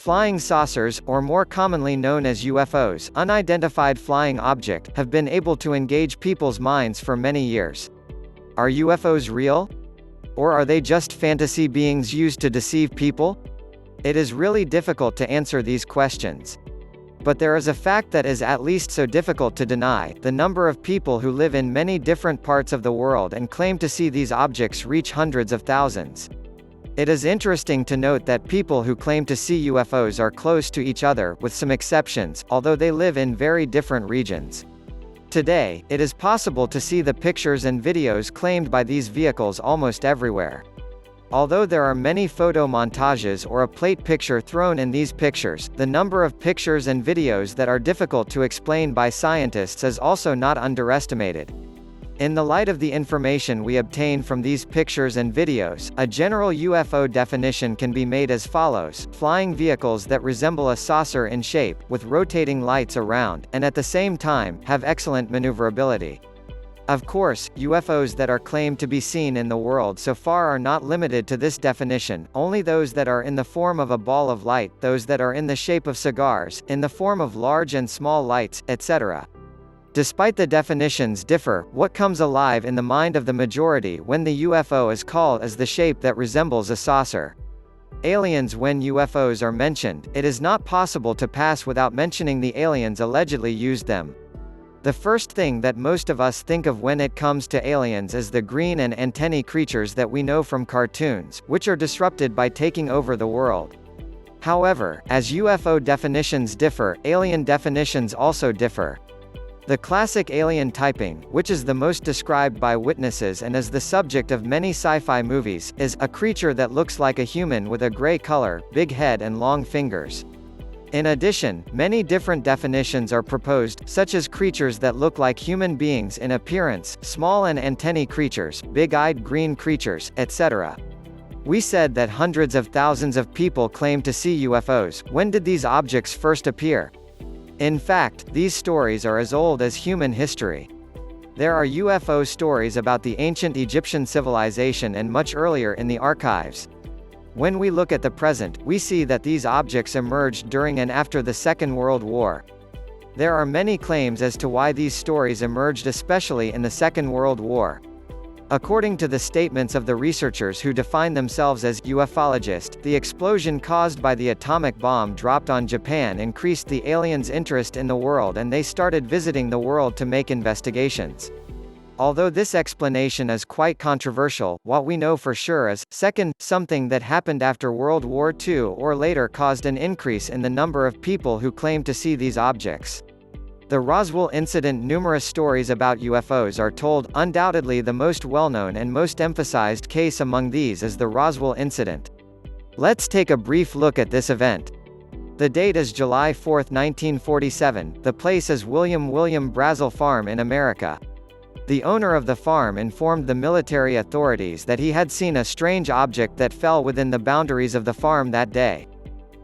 Flying saucers, or more commonly known as UFOs, Unidentified Flying Object, have been able to engage people's minds for many years. Are UFOs real? Or are they just fantasy beings used to deceive people? It is really difficult to answer these questions. But there is a fact that is at least so difficult to deny: the number of people who live in many different parts of the world and claim to see these objects reach hundreds of thousands. It is interesting to note that people who claim to see UFOs are close to each other, with some exceptions, although they live in very different regions. Today, it is possible to see the pictures and videos claimed by these vehicles almost everywhere. Although there are many photo montages or a plate picture thrown in these pictures, the number of pictures and videos that are difficult to explain by scientists is also not underestimated. In the light of the information we obtain from these pictures and videos, a general UFO definition can be made as follows: flying vehicles that resemble a saucer in shape, with rotating lights around, and at the same time, have excellent maneuverability. Of course, UFOs that are claimed to be seen in the world so far are not limited to this definition: only those that are in the form of a ball of light, those that are in the shape of cigars, in the form of large and small lights, etc. Despite the definitions differ, what comes alive in the mind of the majority when the UFO is called is the shape that resembles a saucer. Aliens. When UFOs are mentioned, it is not possible to pass without mentioning the aliens allegedly used them. The first thing that most of us think of when it comes to aliens is the green and antennae creatures that we know from cartoons, which are disrupted by taking over the world. However, as UFO definitions differ, alien definitions also differ. The classic alien typing, which is the most described by witnesses and is the subject of many sci-fi movies, is a creature that looks like a human with a gray color, big head and long fingers. In addition, many different definitions are proposed, such as creatures that look like human beings in appearance, small and antennae creatures, big-eyed green creatures, etc. We said that hundreds of thousands of people claim to see UFOs. When did these objects first appear? In fact, these stories are as old as human history. There are UFO stories about the ancient Egyptian civilization and much earlier in the archives. When we look at the present, we see that these objects emerged during and after the Second World War. There are many claims as to why these stories emerged, especially in the Second World War. According to the statements of the researchers who define themselves as ufologists, the explosion caused by the atomic bomb dropped on Japan increased the aliens' interest in the world, and they started visiting the world to make investigations. Although this explanation is quite controversial, what we know for sure is, second, something that happened after World War II or later caused an increase in the number of people who claim to see these objects. The Roswell incident. Numerous stories about UFOs are told. Undoubtedly the most well-known and most emphasized case among these is the Roswell incident. Let's take a brief look at this event. The date is July 4, 1947, the place is William Brazel Farm in America. The owner of the farm informed the military authorities that he had seen a strange object that fell within the boundaries of the farm that day.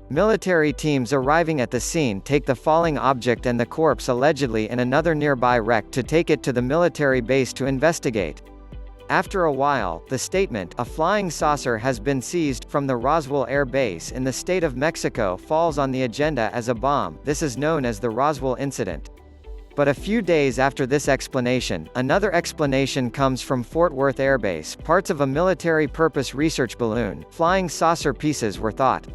Military teams arriving at the scene take the falling object and the corpse allegedly in another nearby wreck to take it to the military base to investigate. After a while, the statement, "A flying saucer has been seized," from the Roswell Air Base in the state of Mexico falls on the agenda as a bomb. This is known as the Roswell incident. But a few days after this explanation, another explanation comes from Fort Worth Air Base. Parts of a military purpose research balloon, flying saucer pieces were thought.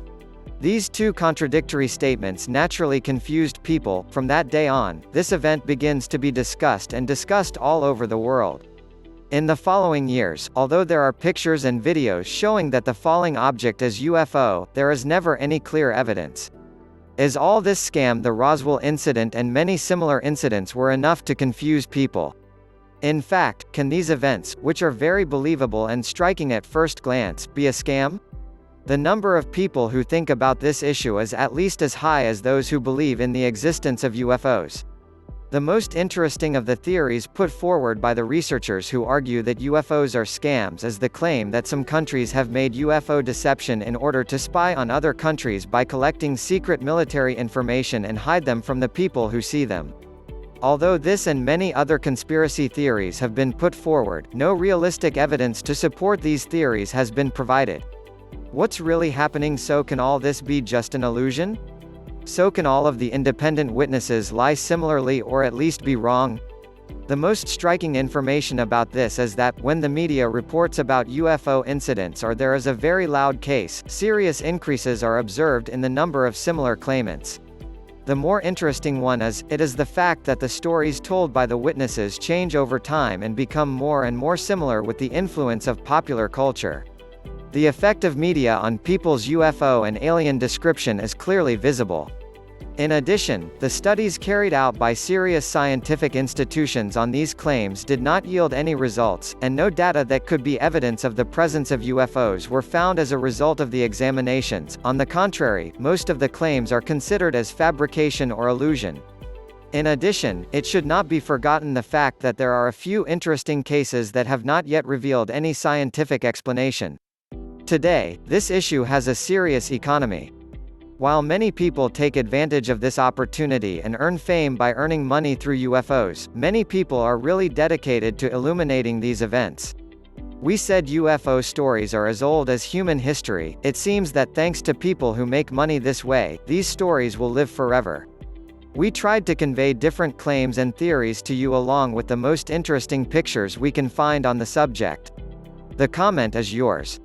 These two contradictory statements naturally confused people. From that day on, this event begins to be discussed all over the world. In the following years, although there are pictures and videos showing that the falling object is UFO, there is never any clear evidence. Is all this scam? The Roswell incident and many similar incidents were enough to confuse people. In fact, can these events, which are very believable and striking at first glance, be a scam? The number of people who think about this issue is at least as high as those who believe in the existence of UFOs. The most interesting of the theories put forward by the researchers who argue that UFOs are scams is the claim that some countries have made UFO deception in order to spy on other countries by collecting secret military information and hide them from the people who see them. Although this and many other conspiracy theories have been put forward, no realistic evidence to support these theories has been provided. What's really happening? So can all this be just an illusion? So can all of the independent witnesses lie similarly or at least be wrong? The most striking information about this is that, when the media reports about UFO incidents or there is a very loud case, serious increases are observed in the number of similar claimants. The more interesting one is, it is the fact that the stories told by the witnesses change over time and become more and more similar with the influence of popular culture. The effect of media on people's UFO and alien description is clearly visible. In addition, the studies carried out by serious scientific institutions on these claims did not yield any results, and no data that could be evidence of the presence of UFOs were found as a result of the examinations. On the contrary, most of the claims are considered as fabrication or illusion. In addition, it should not be forgotten the fact that there are a few interesting cases that have not yet revealed any scientific explanation. Today, this issue has a serious economy. While many people take advantage of this opportunity and earn fame by earning money through UFOs, many people are really dedicated to illuminating these events. We said UFO stories are as old as human history. It seems that thanks to people who make money this way, these stories will live forever. We tried to convey different claims and theories to you along with the most interesting pictures we can find on the subject. The comment is yours.